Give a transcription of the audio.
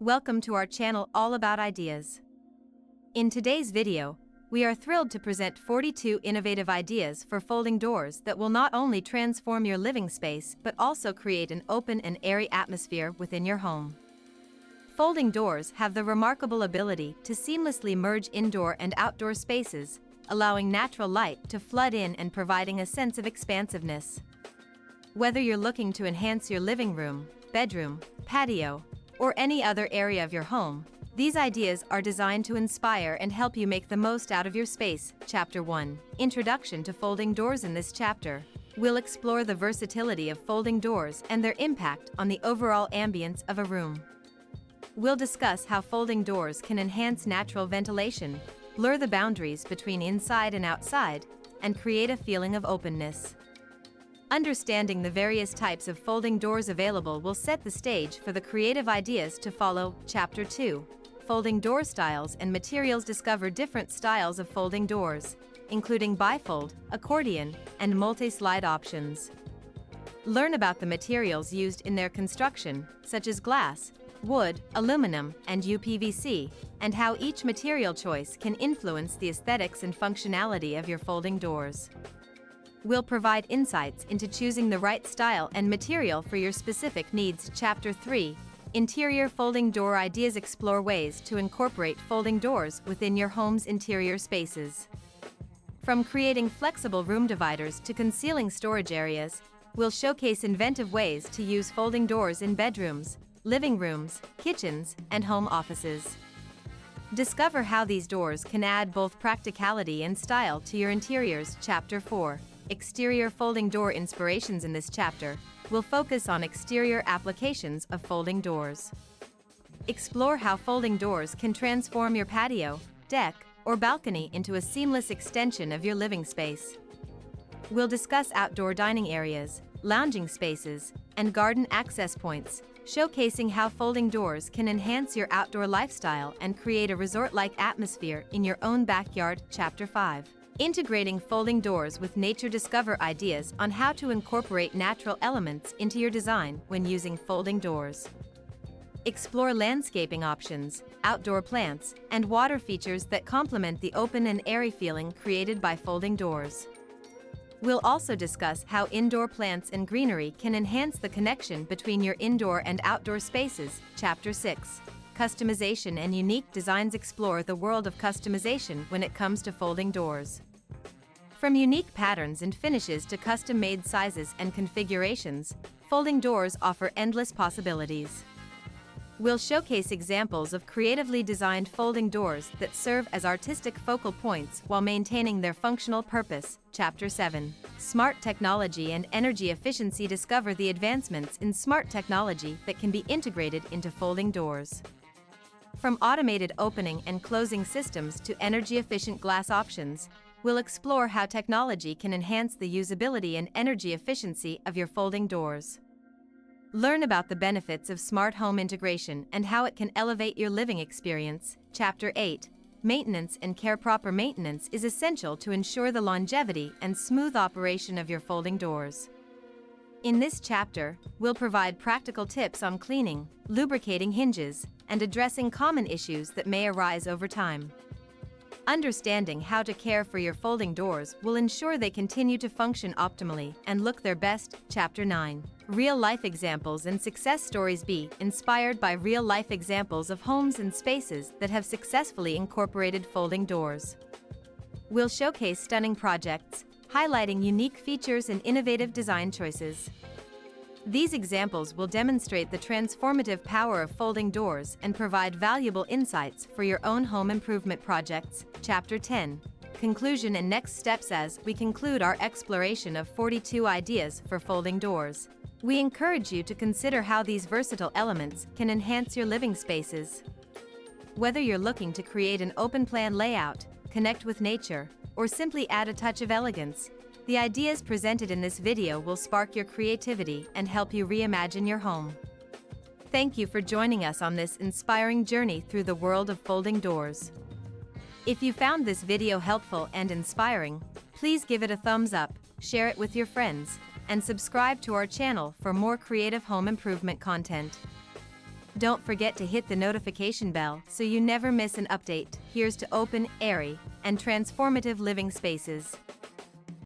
Welcome to our channel all about ideas. In today's video, we are thrilled to present 42 innovative ideas for folding doors that will not only transform your living space but also create an open and airy atmosphere within your home. Folding doors have the remarkable ability to seamlessly merge indoor and outdoor spaces, allowing natural light to flood in and providing a sense of expansiveness. Whether you're looking to enhance your living room, bedroom, patio, or any other area of your home, these ideas are designed to inspire and help you make the most out of your space. Chapter 1. Introduction to folding doors. In this chapter, we'll explore the versatility of folding doors and their impact on the overall ambience of a room. We'll discuss how folding doors can enhance natural ventilation, blur the boundaries between inside and outside, and create a feeling of openness. Understanding the various types of folding doors available will set the stage for the creative ideas to follow. Chapter 2. Folding door styles and materials. Discover different styles of folding doors, including bifold, accordion, and multi-slide options. Learn about the materials used in their construction, such as glass, wood, aluminum, and UPVC, and how each material choice can influence the aesthetics and functionality of your folding doors. We'll provide insights into choosing the right style and material for your specific needs. Chapter 3. Interior folding door ideas. Explore ways to incorporate folding doors within your home's interior spaces. From creating flexible room dividers to concealing storage areas, we'll showcase inventive ways to use folding doors in bedrooms, living rooms, kitchens, and home offices. Discover how these doors can add both practicality and style to your interiors. Chapter 4. Exterior folding door inspirations. In this chapter, we'll focus on exterior applications of folding doors. Explore how folding doors can transform your patio, deck, or balcony into a seamless extension of your living space. We'll discuss outdoor dining areas, lounging spaces, and garden access points, showcasing how folding doors can enhance your outdoor lifestyle and create a resort-like atmosphere in your own backyard. Chapter 5. Integrating folding doors with nature. Discover ideas on how to incorporate natural elements into your design when using folding doors. Explore landscaping options, outdoor plants, and water features that complement the open and airy feeling created by folding doors. We'll also discuss how indoor plants and greenery can enhance the connection between your indoor and outdoor spaces. Chapter 6. Customization and unique designs. Explore the world of customization when it comes to folding doors. From unique patterns and finishes to custom-made sizes and configurations, folding doors offer endless possibilities. We'll showcase examples of creatively designed folding doors that serve as artistic focal points while maintaining their functional purpose. Chapter 7. Smart technology and energy efficiency. Discover the advancements in smart technology that can be integrated into folding doors. From automated opening and closing systems to energy-efficient glass options, we'll explore how technology can enhance the usability and energy efficiency of your folding doors. Learn about the benefits of smart home integration and how it can elevate your living experience. Chapter 8. Maintenance and care. Proper maintenance is essential to ensure the longevity and smooth operation of your folding doors. In this chapter, we'll provide practical tips on cleaning, lubricating hinges, and addressing common issues that may arise over time. Understanding how to care for your folding doors will ensure they continue to function optimally and look their best. Chapter 9. Real-life examples and success stories. Be inspired by real-life examples of homes and spaces that have successfully incorporated folding doors. We'll showcase stunning projects, highlighting unique features and innovative design choices. These examples will demonstrate the transformative power of folding doors and provide valuable insights for your own home improvement projects. Chapter 10. Conclusion and next steps. As we conclude our exploration of 42 ideas for folding doors, we encourage you to consider how these versatile elements can enhance your living spaces. Whether you're looking to create an open-plan layout, connect with nature, or simply add a touch of elegance, the ideas presented in this video will spark your creativity and help you reimagine your home. Thank you for joining us on this inspiring journey through the world of folding doors. If you found this video helpful and inspiring, please give it a thumbs up, share it with your friends, and subscribe to our channel for more creative home improvement content. Don't forget to hit the notification bell so you never miss an update. Here's to open, airy, and transformative living spaces.